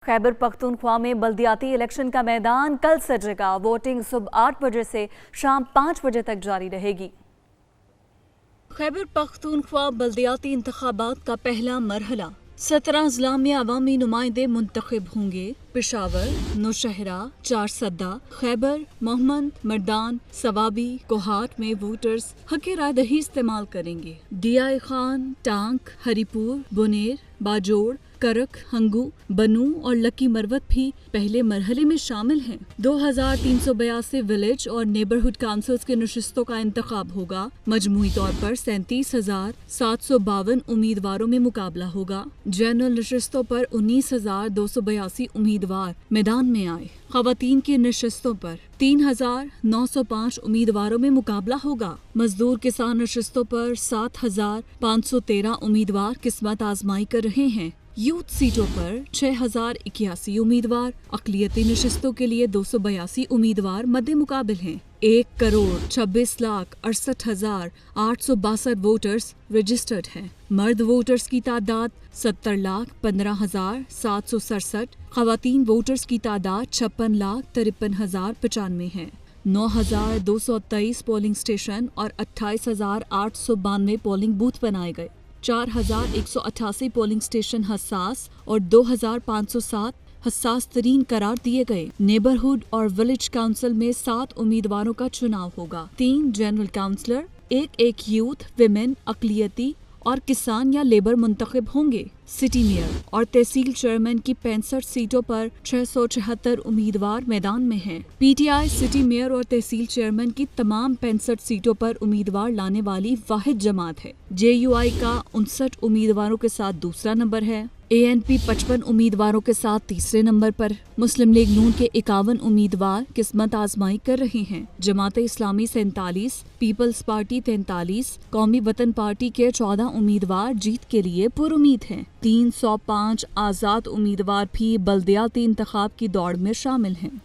खैबर पख्तूनख्वा में बल्दियाती इलेक्शन का मैदान कल सजेगा। वोटिंग सुबह 8 बजे से शाम 5 बजे तक जारी रहेगी। खैबर पख्तूनख्वा बल्दियाती इंतखाबात का पहला मरहला 17 अजला में अवामी नुमाइंदे मुंतखब होंगे। पेशावर, नौशहरा, चारसद्दा, खैबर, मोहम्मद, मर्दान, सवाबी, कोहाट में वोटर्स हक़ राय दही इस्तेमाल करेंगे। DI खान, टांक, हरीपुर, बुनेर, बाजोड़, करक, हंगू, बनू और लकी मरवत भी पहले मरहले में शामिल हैं। 2382 विलेज और नेबरहुड काउंसिल्स के नशिस्तों का इंतखाब होगा। मजमूई तौर पर 37,752 उम्मीदवारों में मुकाबला होगा। जनरल नशिस्तों पर 19,282 उम्मीदवार मैदान में आए। खवातीन की नशिस्तों पर 3,905 उम्मीदवारों में मुकाबला होगा। मजदूर किसान नशिस्तों पर 7,513 उम्मीदवार किस्मत आजमाई कर रहे हैं। यूथ सीटों पर 6,081 उम्मीदवार। अक़लियती नशिस्तों के लिए 282 उम्मीदवार मद्दे मुकाबिल हैं। 1,26,68,862 वोटर्स रजिस्टर्ड हैं। मर्द वोटर्स की तादाद 70,15,767। खवातीन वोटर्स की तादाद 56,53,095 है। 9,223 पोलिंग स्टेशन और 28,892 पोलिंग बूथ बनाए गए। 4,188 पोलिंग स्टेशन हसास और 2,507 हसास तरीन करार दिए गए। नेबरहुड और विलेज काउंसिल में 7 उम्मीदवारों का चुनाव होगा। 3 जनरल काउंसलर, एक यूथ, विमेन, अक़लियती और किसान या लेबर मुंतखब होंगे। सिटी मेयर और तहसील चेयरमैन की 65 सीटों पर 676 उम्मीदवार मैदान में हैं। PTI सिटी मेयर और तहसील चेयरमैन की तमाम 65 सीटों पर उम्मीदवार लाने वाली वाहिद जमात है। JUI का 59 उम्मीदवारों के साथ दूसरा नंबर है। ANP 55 उम्मीदवारों के साथ तीसरे नंबर पर। मुस्लिम लीग नून के 51 उम्मीदवार किस्मत आजमाई कर रहे हैं। जमाते इस्लामी 47, पीपल्स पार्टी 43, कौमी वतन पार्टी के 14 उम्मीदवार जीत के लिए पुरुमीद हैं। 305 आज़ाद उम्मीदवार भी बल्दियाती इंतखाब की दौड़ में शामिल हैं।